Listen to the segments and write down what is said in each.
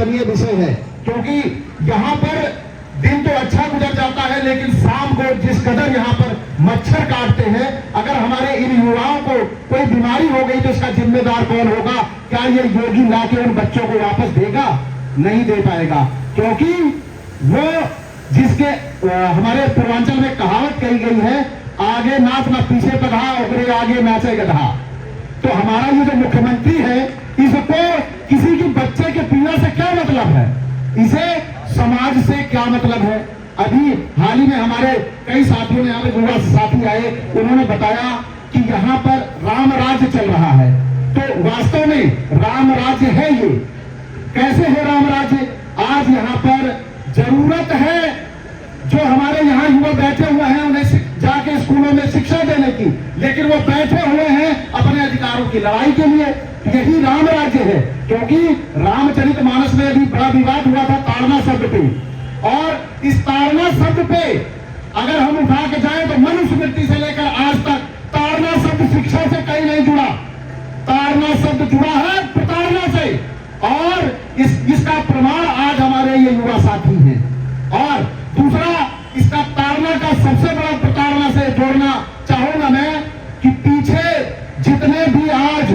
चिंतनीय विषय है, क्योंकि यहाँ पर दिन तो अच्छा गुजर जाता है, लेकिन शाम को जिस कदर यहाँ पर मच्छर काटते हैं, अगर हमारे इन युवाओं को कोई बीमारी हो गई तो इसका जिम्मेदार कौन होगा? क्या ये योगी लाके उन बच्चों को वापस देगा? नहीं दे पाएगा, क्योंकि वो जिसके हमारे पूर्वांचल में कहावत कही गई है, आगे नाच ना पीछे पधा और आगे नाचे गधा। तो हमारा ये जो मुख्यमंत्री है, इसको किसी की बच्चे के पीड़ा से क्या मतलब है? इसे समाज से क्या मतलब है? अभी हाल ही में हमारे कई साथियों ने, यहाँ पे युवा साथी आए, उन्होंने बताया कि यहाँ पर राम राज्य चल रहा है। तो वास्तव में राम राज्य है ये? कैसे है राम राज्य? आज यहाँ पर जरूरत है जो हमारे यहाँ युवा बैठे हुए हैं उन्हें जाके स्कूलों में शिक्षा देने की, लेकिन वो बैठे हुए हैं अपने अधिकारों की लड़ाई के लिए। यही राम राज्य है, क्योंकि रामचरितमानस में भी बड़ा विवाद हुआ था ताड़ना शब्द पे, और इस ताड़ना शब्द पे अगर हम उठा के जाएं तो मनुस्मृति से लेकर आज तक ताड़ना शब्द शिक्षा से कहीं नहीं जुड़ा। ताड़ना शब्द जुड़ा है प्रताड़ना से, और इसका प्रमाण आज हमारे ये युवा साथी हैं। और दूसरा, इसका ताड़ना का सबसे बड़ा प्रताड़ना से जोड़ना चाहूंगा मैं कि पीछे जितने भी आज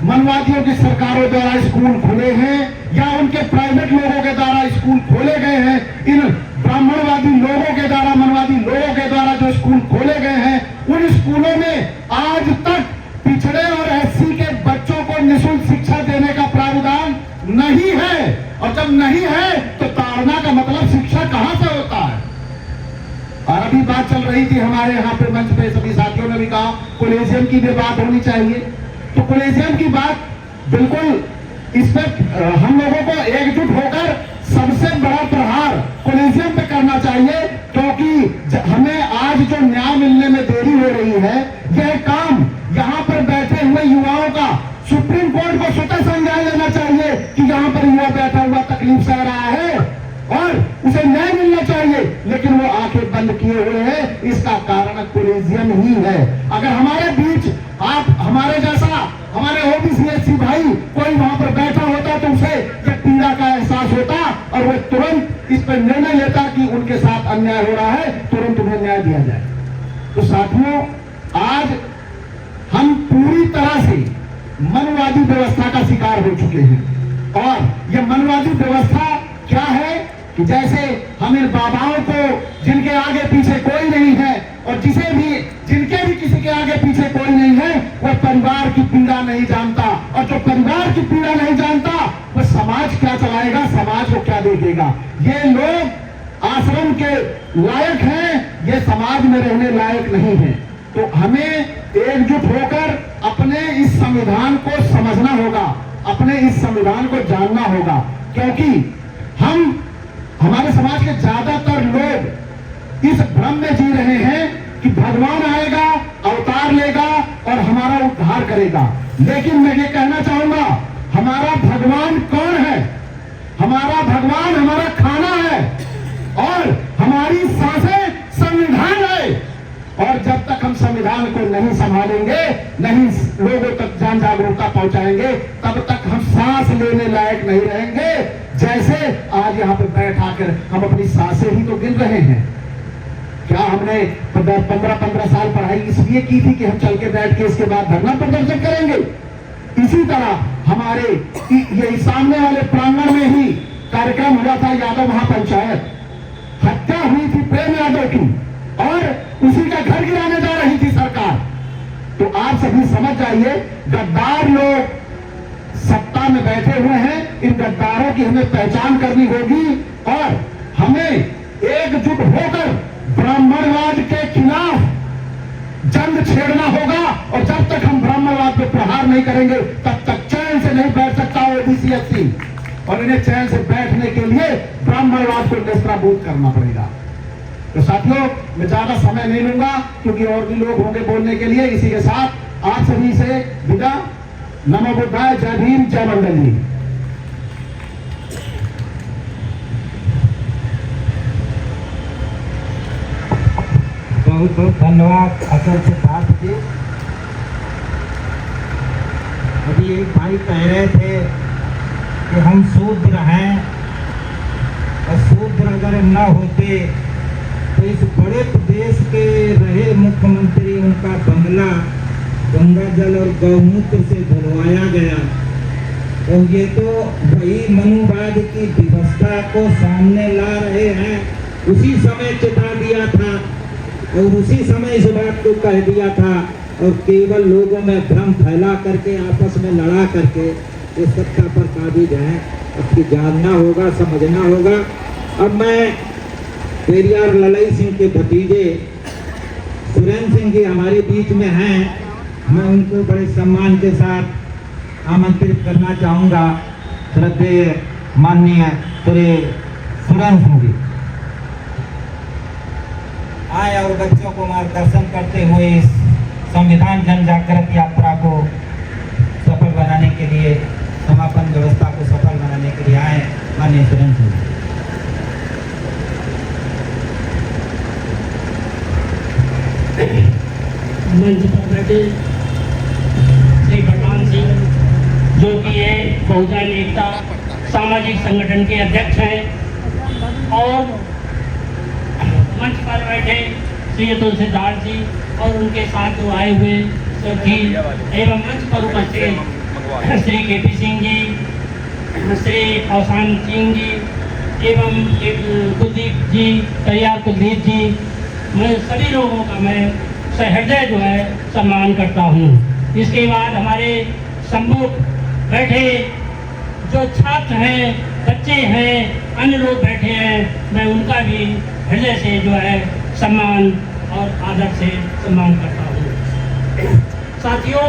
मनवादियों की सरकारों द्वारा स्कूल खुले हैं या उनके प्राइवेट लोगों के द्वारा स्कूल खोले गए हैं, इन ब्राह्मणवादी लोगों के द्वारा, मनवादी लोगों के द्वारा जो स्कूल खोले गए हैं, उन स्कूलों में आज तक पिछड़े और एससी के बच्चों को निःशुल्क शिक्षा देने का प्रावधान नहीं है। और जब नहीं है तो ताड़ना का मतलब शिक्षा कहां से होता है? और अभी बात चल रही थी हमारे यहाँ पे मंच पे, सभी साथियों ने भी कहा कॉलेजियम की भी बात होनी चाहिए। तो कॉलेजियम की बात बिल्कुल, इस पर हम लोगों को एकजुट होकर सबसे बड़ा प्रहार कॉलेजियम पे करना चाहिए, क्योंकि हमें आज जो न्याय मिलने में देरी हो रही है, यह काम यहाँ पर बैठे हुए युवाओं का सुप्रीम कोर्ट को स्वतः संज्ञान लेना चाहिए कि यहाँ पर युवा बैठा हुआ तकलीफ सह रहा है और उसे न्याय मिलना चाहिए, लेकिन वो आंखें बंद किए हुए हैं। इसका कारण कॉलेजियम ही है। अगर हमारे बीच आप हमारे जैसा, हमारे ओबीसी एससी भाई कोई वहां पर बैठा होता तो उसे ये पीड़ा का एहसास होता और वो तुरंत इस पर निर्णय लेता कि उनके साथ अन्याय हो रहा है, तुरंत उन्हें न्याय दिया जाए। तो साथियों, आज हम पूरी तरह से मनवादी व्यवस्था का शिकार हो चुके हैं, और यह मनवादी व्यवस्था क्या है कि जैसे हम इन बाबाओं को, जिनके आगे पीछे कोई नहीं है और जिनके भी किसी के आगे पीछे कोई नहीं है, वो परिवार की पीड़ा नहीं जानता, और जो परिवार की पीड़ा नहीं जानता वो समाज क्या चलाएगा, समाज को क्या देखेगा? ये लोग आश्रम के लायक हैं, ये समाज में रहने लायक नहीं है। तो हमें एकजुट होकर अपने इस संविधान को समझना होगा, अपने इस संविधान को जानना होगा, क्योंकि हमारे समाज के ज्यादातर लोग इस भ्रम में जी रहे हैं कि भगवान आएगा, अवतार लेगा और हमारा उद्धार करेगा। लेकिन मैं ये कहना चाहूंगा, हमारा भगवान कौन है? हमारा भगवान हमारा खाना है और हमारी सांसें संविधान है। और जब तक हम संविधान को नहीं संभालेंगे, नहीं लोगों तक जान जागरूकता पहुंचाएंगे, तब तक हम सांस लेने लायक नहीं रहेंगे। जैसे आज यहाँ पे बैठा कर हम अपनी सांसें ही तो गिन रहे हैं। क्या हमने 15 साल पढ़ाई इसलिए की थी कि हम चल के बैठ के इसके बाद धरना प्रदर्शन करेंगे? इसी तरह हमारे ये सामने वाले प्रांगण में ही कार्यक्रम हुआ था यादव महापंचायत, हत्या हुई थी प्रेम यादव की, और उसी का घर गिराने जा रही थी सरकार। तो आप सभी समझ जाइए, गद्दार लोग सत्ता में बैठे हुए हैं, इन गद्दारों की हमें पहचान करनी होगी और हमें एकजुट होकर ब्राह्मणवाद के खिलाफ जंग छेड़ना होगा। और जब तक हम ब्राह्मणवाद पे प्रहार नहीं करेंगे, तब तक चैन से नहीं बैठ सकता ओबीसी एससी, और इन्हें चैन से बैठने के लिए ब्राह्मणवाद को नेस्तनाबूद करना पड़ेगा। तो साथियों, मैं ज्यादा समय नहीं लूंगा क्योंकि और भी लोग होंगे बोलने के लिए। इसी के साथ आप सभी से विदा। नमो बुद्धाय, जय भीम, जय मंगल जी। बहुत बहुत धन्यवाद असल सिद्धार्थ जी। अभी एक भाई कह रहे थे कि हम शूद्र हैं, और शूद्र अगर न होते तो इस बड़े प्रदेश के रहे मुख्यमंत्री, उनका बंगला गंगा जल और गौमूत्र से धुलवाया गया। और ये तो वही मनुवाद की व्यवस्था को सामने ला रहे हैं। उसी समय चिता दिया था और उसी समय इस बात को कह दिया था, और केवल लोगों में भ्रम फैला करके आपस में लड़ा करके ये सत्ता पर काबिज हैं। अब की जानना होगा, समझना होगा। अब मैं पेरियार ललई सिंह के भतीजे सुरेंद्र सिंह जी हमारे बीच में हैं, मैं उनको बड़े सम्मान के साथ आमंत्रित करना चाहूँगा। श्रद्धेय माननीय श्री सुरेंद्र सिंह जी आए और बच्चों को मार्गदर्शन करते हुए इस संविधान जन जागृत यात्रा को सफल बनाने के लिए, समापन व्यवस्था को सफल बनाने के लिए आए। माननीय सुरेंद्र सिंह मंच पर बैठे श्री भगवान सिंह, जो कि ये बहुजन एकता सामाजिक संगठन के अध्यक्ष हैं, और मंच पर बैठे श्री तुलसीदास जी और उनके साथ जो आए हुए सभी, एवं मंच पर उपस्थित श्री केपी सिंह जी, श्री अवसान सिंह जी एवं कुलदीप जी, तैयार कुलदीप जी, मैं सभी लोगों का मैं सहृदय जो है सम्मान करता हूँ। इसके बाद हमारे सम्मुख बैठे जो छात्र हैं, बच्चे हैं, अन्य लोग बैठे हैं, मैं उनका भी हृदय से जो है सम्मान और आदर से सम्मान करता हूँ। साथियों,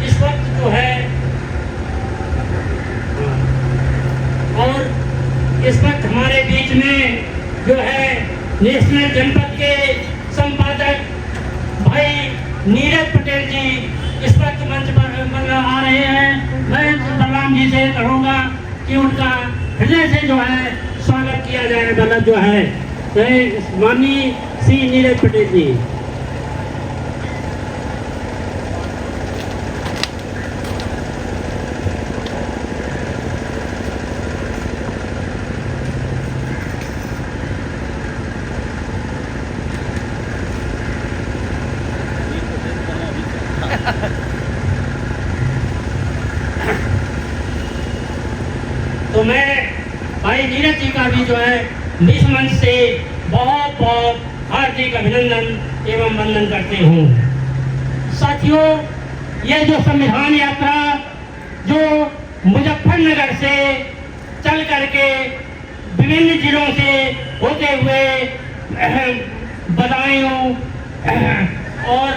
इस वक्त जो है और इस वक्त हमारे बीच में जो है नेशनल जनपद के संपादक भाई नीरज पटेल जी इस वक्त मंच पर आ रहे हैं। मैं बलराम जी से कहूँगा कि उनका हृदय से जो है स्वागत किया जाए। गलत जो है माननीय श्री नीरज पटेल जी। तो मैं भाई नीरज जी का भी जो है इस मंच से बहुत बहुत हार्दिक अभिनंदन एवं वंदन करते हूँ। साथियों, ये जो संविधान यात्रा जो मुजफ्फरनगर से चल करके विभिन्न जिलों से होते हुए बदायूं और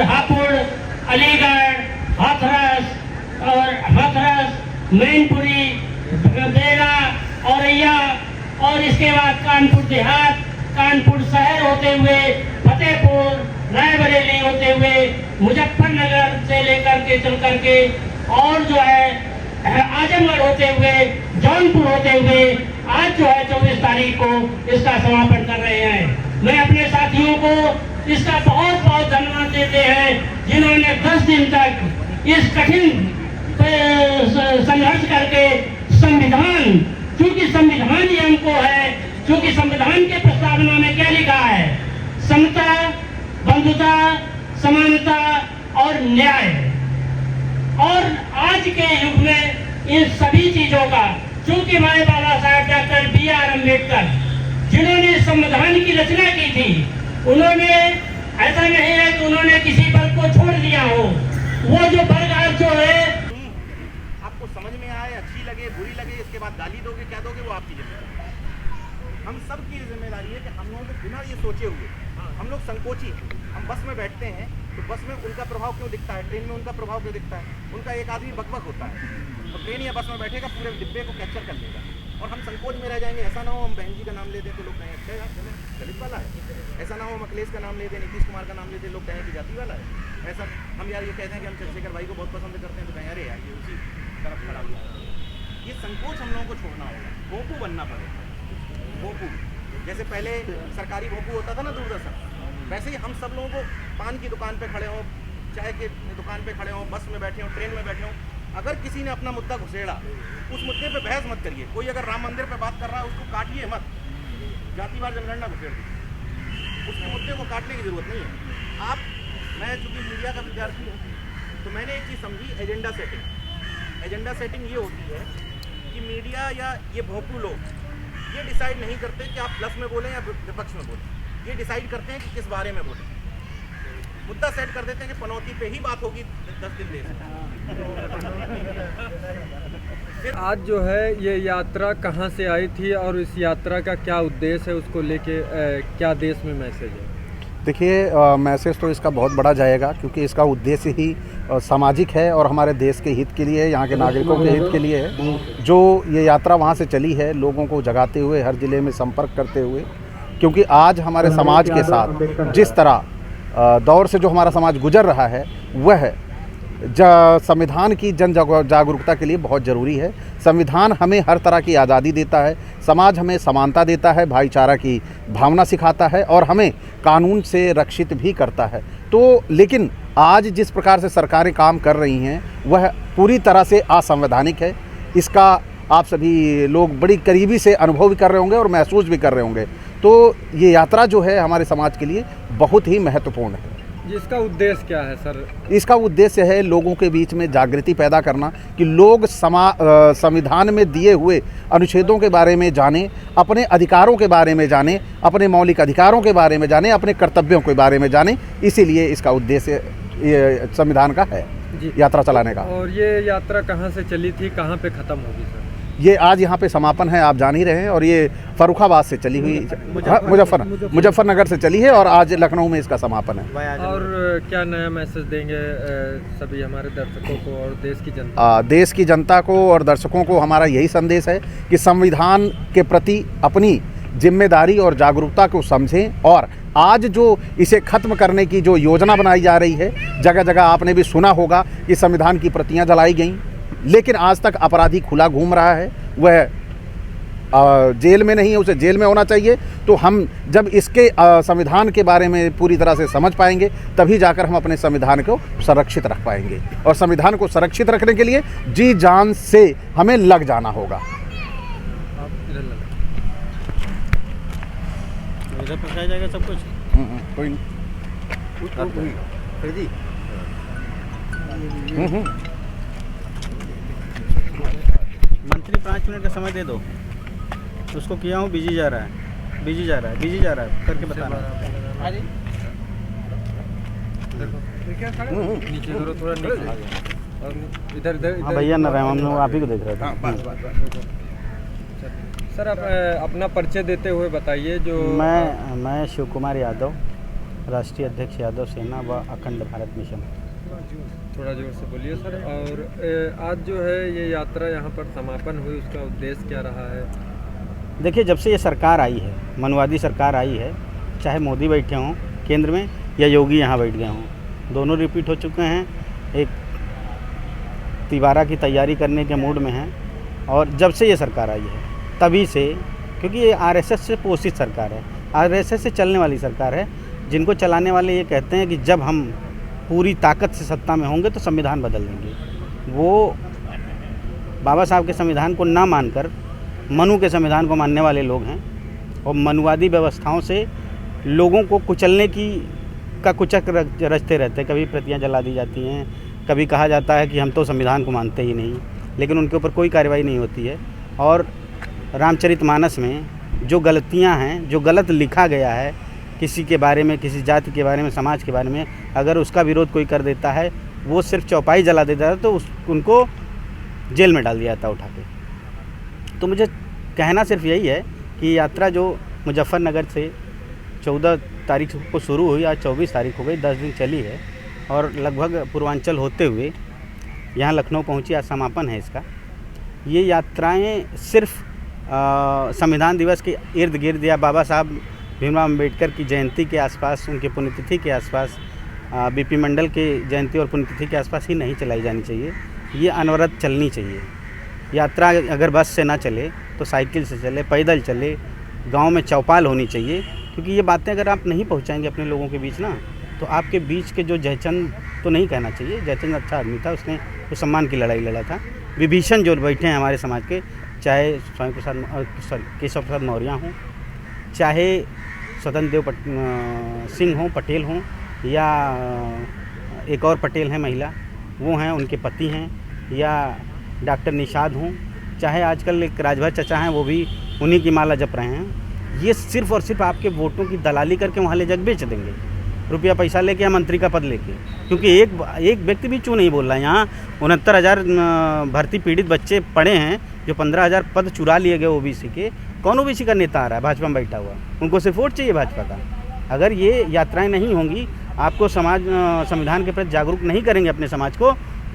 हापुड़, अलीगढ़, हाथरस, मैनपुरी, बेला, औरैया और इसके बाद कानपुर देहात, कानपुर शहर होते हुए फतेहपुर, रायबरेली होते हुए मुजफ्फरनगर से लेकर के चल करके और जो है आजमगढ़ होते हुए, जौनपुर होते हुए आज जो है 24 तारीख को इसका समापन कर रहे हैं। मैं अपने साथियों को इसका बहुत बहुत धन्यवाद देते हैं, जिन्होंने 10 दिन तक इस कठिन संघर्ष करके संविधान, क्योंकि संविधान ही हमको है, क्योंकि संविधान के प्रस्तावना में क्या लिखा है? समता, बंधुता, समानता और न्याय। और आज के युग में इन सभी चीजों का, चूंकि हमारे बाबा साहब डॉक्टर B.R. अम्बेडकर जिन्होंने संविधान की रचना की थी, उन्होंने ऐसा नहीं है कि उन्होंने किसी वर्ग को छोड़ दिया हो। वो जो वर्ग आज जो है आपको समझ में आए, अच्छी लगे, बुरी लगे, इसके बाद गाली दोगे, क्या दोगे, वो आपकी जिम्मेदारी। हम सब की जिम्मेदारी है कि हम लोगों को बिना ये सोचे हुए, हम लोग संकोची हैं। हम बस में बैठते हैं तो बस में उनका प्रभाव क्यों दिखता है, ट्रेन में उनका प्रभाव क्यों दिखता है? उनका एक आदमी बकबक होता है तो ट्रेन या बस में बैठेगा, पूरे डिब्बे को कैप्चर कर लेगा और हम संकोच में रह जाएंगे। ऐसा ना हो हम बहन जी का नाम ले दें तो लोग कहें अच्छा यार चले दलित वाला है, ऐसा ना हो हम अखिलेश का नाम ले दें, नीतीश कुमार का नाम ले दें, लोग कहें कि जाति वाला है। ऐसा हम यार ये कहते हैं कि हम चंद्रशेखर भाई को बहुत पसंद करते हैं तो कहें अरे यार ये उसी तरफ खड़ा हुआ है। ये संकोच हम लोगों को छोड़ना होगा, भोंपू बनना पड़ेगा। भोंपू जैसे पहले सरकारी भोंपू होता था ना दूरदर्शन, वैसे ही हम सब लोगों को पान की दुकान पे खड़े हों, चाय की दुकान पे खड़े हों, बस में बैठे हों, ट्रेन में बैठे हों, अगर किसी ने अपना मुद्दा घुसेड़ा, उस मुद्दे पे बहस मत करिए। कोई अगर राम मंदिर पे बात कर रहा है उसको काटिए मत, जातिवार जनगणना घुसेड़ दीजिए, उसके मुद्दे को काटने की जरूरत नहीं है। मैं चूँकि मीडिया का विद्यार्थी हूँ तो मैंने एक चीज़ समझी, एजेंडा सेटिंग। एजेंडा सेटिंग ये होती है कि मीडिया या ये भोंपू लोग ये डिसाइड नहीं करते कि आप प्लस में बोलें या विपक्ष में बोलें, ये डिसाइड करते हैं कि किस बारे में बोलें। मुद्दा सेट कर देते हैं कि पनौती पे ही बात होगी 10 दिन देश में। आज जो है ये यात्रा कहाँ से आई थी और इस यात्रा का क्या उद्देश्य है, उसको लेके क्या देश में मैसेज है? देखिए, मैसेज तो इसका बहुत बड़ा जाएगा, क्योंकि इसका उद्देश्य ही सामाजिक है और हमारे देश के हित के लिए, यहाँ के नागरिकों के हित के लिए है। जो ये यात्रा वहाँ से चली है, लोगों को जगाते हुए, हर ज़िले में संपर्क करते हुए, क्योंकि आज हमारे समाज के साथ जिस तरह दौर से जो हमारा समाज गुजर रहा है, वह संविधान की जन जागरूकता के लिए बहुत ज़रूरी है। संविधान हमें हर तरह की आज़ादी देता है, समाज हमें समानता देता है, भाईचारा की भावना सिखाता है और हमें कानून से रक्षित भी करता है। तो लेकिन आज जिस प्रकार से सरकारें काम कर रही हैं वह पूरी तरह से असंवैधानिक है। इसका आप सभी लोग बड़ी करीबी से अनुभव भी कर रहे होंगे और महसूस भी कर रहे होंगे। तो ये यात्रा जो है हमारे समाज के लिए बहुत ही महत्वपूर्ण है। जिसका उद्देश्य क्या है सर? इसका उद्देश्य है लोगों के बीच में जागृति पैदा करना, कि लोग संविधान में दिए हुए अनुच्छेदों के बारे में जानें, अपने अधिकारों के बारे में जानें, अपने मौलिक अधिकारों के बारे में जानें, अपने कर्तव्यों के बारे में जानें। इसीलिए इसका उद्देश्य ये संविधान का है, यात्रा चलाने का। और ये यात्रा कहाँ से चली थी, कहाँ पे ख़त्म होगी सर? ये आज यहाँ पे समापन है, आप जान ही रहे हैं, और ये फर्रुखाबाद से चली हुई, मुजफ्फरनगर से चली है और आज लखनऊ में इसका समापन है। और क्या नया मैसेज देंगे सभी हमारे दर्शकों को और देश की जनता? देश की जनता को और दर्शकों को हमारा यही संदेश है कि संविधान के प्रति अपनी जिम्मेदारी और जागरूकता को समझें। और आज जो इसे ख़त्म करने की जो योजना बनाई जा रही है, जगह जगह आपने भी सुना होगा कि संविधान की प्रतियां जलाई गईं, लेकिन आज तक अपराधी खुला घूम रहा है, वह जेल में नहीं है, उसे जेल में होना चाहिए। तो हम जब इसके संविधान के बारे में पूरी तरह से समझ पाएंगे, तभी जाकर हम अपने संविधान को सुरक्षित रख पाएंगे। और संविधान को सुरक्षित रखने के लिए जी जान से हमें लग जाना होगा। इधर पहुँचाया जाएगा सब कुछ? कोई मंत्री 5 मिनट का समय दे दो उसको। किया हूँ, बिजी जा रहा है करके बताना। नीचे थोड़ा नीचे और इधर। हाँ भैया न रहे, हम लोग आप ही को देख रहे थे। सर आप अपना परिचय देते हुए बताइए। जो मैं शिव कुमार यादव, राष्ट्रीय अध्यक्ष यादव सेना व अखंड भारत मिशन। थोड़ा जोर से बोलिए सर। और आज जो है ये यात्रा यहाँ पर समापन हुई, उसका उद्देश्य क्या रहा है? देखिए, जब से ये सरकार आई है, मनुवादी सरकार आई है, चाहे मोदी बैठे हों केंद्र में या योगी यहाँ बैठ गए हों, दोनों रिपीट हो चुके हैं। एक तिबारा की तैयारी करने के मूड में हैं। और जब से ये सरकार आई है तभी से, क्योंकि ये आरएसएस से पोषित सरकार है, आरएसएस से चलने वाली सरकार है, जिनको चलाने वाले ये कहते हैं कि जब हम पूरी ताकत से सत्ता में होंगे तो संविधान बदल देंगे। वो बाबा साहब के संविधान को ना मानकर मनु के संविधान को मानने वाले लोग हैं और मनुवादी व्यवस्थाओं से लोगों को कुचलने का कुचक रचते रहते हैं। कभी प्रतियां जला दी जाती हैं, कभी कहा जाता है कि हम तो संविधान को मानते ही नहीं, लेकिन उनके ऊपर कोई कार्रवाई नहीं होती है। और रामचरितमानस में जो गलतियां हैं, जो गलत लिखा गया है किसी के बारे में, किसी जाति के बारे में, समाज के बारे में, अगर उसका विरोध कोई कर देता है, वो सिर्फ चौपाई जला देता है तो उनको जेल में डाल दिया जाता उठा के। तो मुझे कहना सिर्फ यही है कि यात्रा जो मुजफ्फरनगर से 14 तारीख को शुरू हुई, आज 24 तारीख हो गई, 10 दिन चली है और लगभग पूर्वांचल होते हुए यहाँ लखनऊ पहुँची, आज समापन है इसका। ये यात्राएं सिर्फ संविधान दिवस के इर्द गिर्द या बाबा साहब भीमराव अम्बेडकर की जयंती के आसपास, उनके पुण्यतिथि के आसपास, बीपी मंडल के जयंती और पुण्यतिथि के आसपास ही नहीं चलाई जानी चाहिए। ये अनवरत चलनी चाहिए। यात्रा अगर बस से ना चले तो साइकिल से चले, पैदल चले, गांव में चौपाल होनी चाहिए। क्योंकि ये बातें अगर आप नहीं पहुंचाएंगे अपने लोगों के बीच ना, तो आपके बीच के जो जयचंद तो नहीं कहना चाहिए। जयचंद्र अच्छा आदमी था, उसने तो सम्मान की लड़ाई लड़ा था। विभीषण जो बैठे हैं हमारे समाज के, चाहे केशव प्रसाद मौर्य हों, चाहे स्वतंत्र देव सिंह हों, पटेल हों, या एक और पटेल हैं महिला, वो हैं, उनके पति हैं, या डॉक्टर निषाद हों, चाहे आजकल एक राजभर चचा हैं, वो भी उन्हीं की माला जप रहे हैं। ये सिर्फ और सिर्फ आपके वोटों की दलाली करके वहाँ ले जाकर बेच देंगे, रुपया पैसा लेके या मंत्री का पद लेके। क्योंकि एक व्यक्ति भी चू नहीं बोल रहा है। यहाँ 69,000 भर्ती पीड़ित बच्चे पढ़े हैं, जो 15,000 पद चुरा लिए गए ओबीसी के। कौन ओबीसी का नेता आ रहा है भाजपा में बैठा हुआ? उनको सिर्फ वोट चाहिए भाजपा का। अगर ये यात्राएं नहीं होंगी, आपको संविधान के प्रति जागरूक नहीं करेंगे अपने समाज को,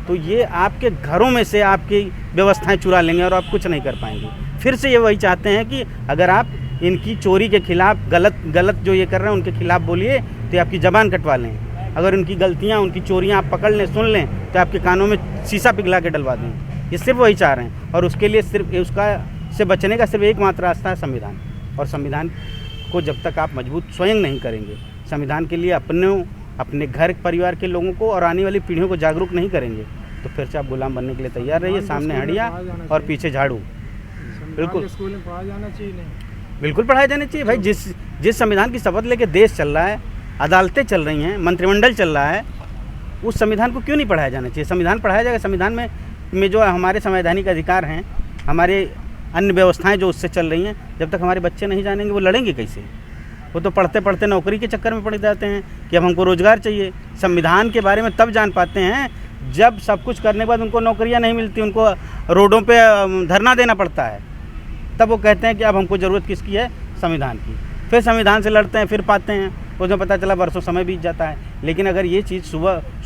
तो ये आपके घरों में से आपकी व्यवस्थाएं चुरा लेंगे और आप कुछ नहीं कर पाएंगे। फिर से ये वही चाहते हैं कि अगर आप इनकी चोरी के खिलाफ गलत जो ये कर रहे हैं उनके खिलाफ बोलिए तो आपकी ज़बान कटवा लें। अगर उनकी गलतियां, उनकी चोरियां आप पकड़ लें, सुन लें, तो आपके कानों में शीशा पिघला के डलवा दें। ये सिर्फ वही चाह रहे हैं, और उसके लिए सिर्फ उसका से बचने का सिर्फ एकमात्र रास्ता है संविधान। और संविधान को जब तक आप मजबूत स्वयं नहीं करेंगे, संविधान के लिए अपने घर परिवार के लोगों को और आने वाली पीढ़ियों को जागरूक नहीं करेंगे, तो फिर से आप गुलाम बनने के लिए तैयार रहिए। सामने हड़िया और पीछे झाड़ू। बिल्कुल स्कूल में पढ़ाया जाना चाहिए। नहीं, बिल्कुल पढ़ाया जाना चाहिए भाई। जिस संविधान की शपथ लेके देश चल रहा है, अदालतें चल रही हैं, मंत्रिमंडल चल रहा है, उस संविधान को क्यों नहीं पढ़ाया जाना चाहिए? संविधान पढ़ाया जाएगा। संविधान में जो हमारे संवैधानिक अधिकार हैं, हमारे अन्य व्यवस्थाएं जो उससे चल रही हैं, जब तक हमारे बच्चे नहीं जानेंगे वो लड़ेंगे कैसे? वो तो पढ़ते पढ़ते नौकरी के चक्कर में पड़ जाते हैं कि अब हमको रोज़गार चाहिए। संविधान के बारे में तब जान पाते हैं जब सब कुछ करने के बाद उनको नौकरियां नहीं मिलती, उनको रोडों पे धरना देना पड़ता है, तब वो कहते हैं कि अब हमको ज़रूरत किसकी है? संविधान की। फिर संविधान से लड़ते हैं, फिर पाते हैं, उसमें पता चला वर्षों समय बीत जाता है। लेकिन अगर ये चीज़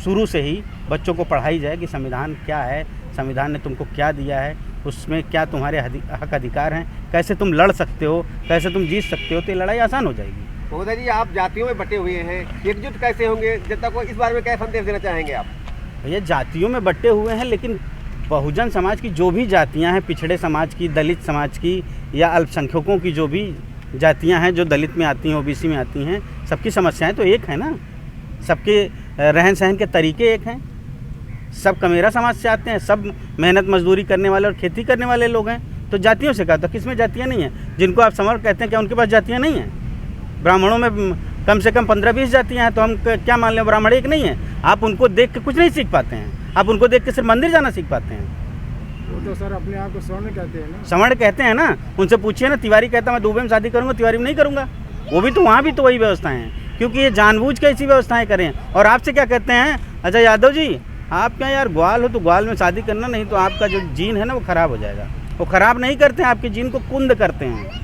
शुरू से ही बच्चों को पढ़ाई जाए कि संविधान क्या है, संविधान ने तुमको क्या दिया है, उसमें क्या तुम्हारे हक अधिकार हैं, कैसे तुम लड़ सकते हो, कैसे तुम जीत सकते हो, तो ये लड़ाई आसान हो जाएगी। महोदय जी, आप जातियों में बटे हुए हैं, एकजुट कैसे होंगे? जनता को इस बारे में क्या संदेश देना चाहेंगे आप? भैया, जातियों में बटे हुए हैं, लेकिन बहुजन समाज की जो भी जातियां हैं, पिछड़े समाज की, दलित समाज की, या अल्पसंख्यकों की जो भी जातियां हैं जो दलित में आती हैं, ओबीसी में आती हैं, सबकी समस्याएं तो एक है ना। सबके रहन सहन के तरीके एक हैं। सब कमेरा समाज से आते हैं, सब मेहनत मजदूरी करने वाले और खेती करने वाले लोग हैं। तो जातियों से कहा तो किसमें जातियाँ नहीं हैं? जिनको आप समर कहते हैं, क्या उनके पास जातियाँ नहीं हैं? ब्राह्मणों में कम से कम 15-20 जातियाँ हैं, तो हम क्या मान लें ब्राह्मण एक नहीं है? आप उनको देख के कुछ नहीं सीख पाते हैं, आप उनको देख के सिर्फ मंदिर जाना सीख पाते हैं। वो तो सर अपने आप को स्वर्ण कहते हैं ना। स्वर्ण कहते हैं ना, उनसे पूछिए ना। तिवारी कहता मैं दुबई में शादी करूँगा, तिवारी में नहीं करूँगा। वो भी तो वहाँ भी तो वही व्यवस्थाएं हैं, क्योंकि ये जानबूझ के ऐसी व्यवस्थाएं करें। और आपसे क्या कहते हैं, अच्छा यादव जी आप क्या यार ग्वाल हो तो ग्वाल में शादी करना, नहीं तो आपका जो जीन है ना वो ख़राब हो जाएगा। वो ख़राब नहीं करते हैं, आपके जीन को कुंद करते हैं।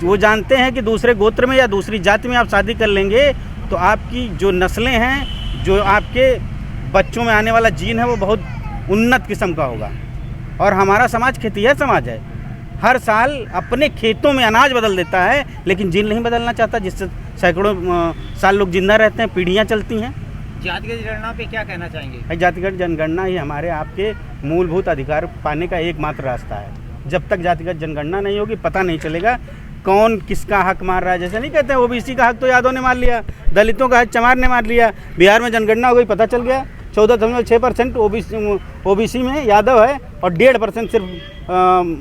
वो जानते हैं कि दूसरे गोत्र में या दूसरी जाति में आप शादी कर लेंगे तो आपकी जो नस्लें हैं, जो आपके बच्चों में आने वाला जीन है, वो बहुत उन्नत किस्म का होगा। और हमारा समाज खेतिया समाज है, हर साल अपने खेतों में अनाज बदल देता है, लेकिन जीन नहीं बदलना चाहता, जिससे सैकड़ों साल लोग जिंदा रहते हैं, पीढ़ियाँ चलती हैं। जातिगत जनगणना पे क्या कहना चाहेंगे? भाई, जातिगत जनगणना ही हमारे आपके मूलभूत अधिकार पाने का एकमात्र रास्ता है। जब तक जातिगत जनगणना नहीं होगी, पता नहीं चलेगा कौन किसका हक मार रहा है। जैसे नहीं कहते हैं ओबीसी का हक तो यादव ने मार लिया, दलितों का हक चमार ने मार लिया। बिहार में जनगणना हो गई, पता चल गया 14.6% ओबीसी में यादव है और 1.5% सिर्फ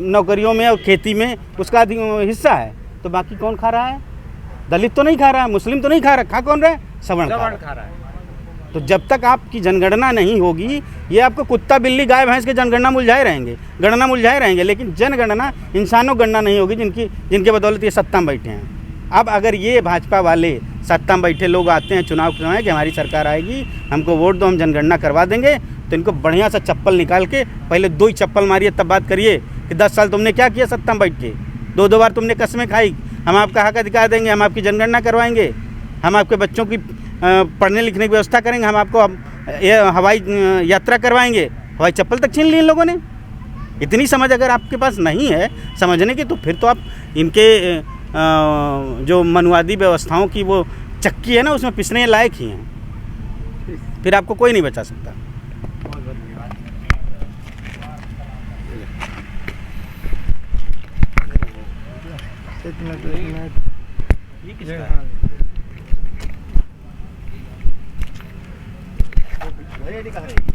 नौकरियों में और खेती में उसका हिस्सा है। तो बाकी कौन खा रहा है? दलित तो नहीं खा रहा है, मुस्लिम तो नहीं खा रहा, खा कौन रहा है? सवर्ण खा रहा है। तो जब तक आपकी जनगणना नहीं होगी, ये आपको कुत्ता बिल्ली गाय भैंस के जनगणना मुलझाए रहेंगे, गणना मुलझाए रहेंगे, लेकिन जनगणना इंसानों गणना नहीं होगी जिनके बदौलत ये सत्ता में बैठे हैं। अब अगर ये भाजपा वाले सत्ता में बैठे लोग आते हैं चुनाव के समय कि हमारी सरकार आएगी, हमको वोट दो, हम जनगणना करवा देंगे, तो इनको बढ़िया सा चप्पल निकाल के पहले 2 ही चप्पल मारिए, तब बात करिए कि 10 साल तुमने क्या किया सत्ता में बैठ के। 2 बार तुमने कस्में खाई, हम आपका हक अधिकार देंगे, हम आपकी जनगणना करवाएंगे, हम आपके बच्चों की पढ़ने लिखने की व्यवस्था करेंगे, हम आपको हवाई यात्रा करवाएंगे। हवाई चप्पल तक छीन ली इन लोगों ने। इतनी समझ अगर आपके पास नहीं है समझने की, तो फिर तो आप इनके जो मनुवादी व्यवस्थाओं की वो चक्की है ना, उसमें पिसने लायक ही हैं। फिर आपको कोई नहीं बचा सकता। एक मिनट ये किसका है? ने कहा है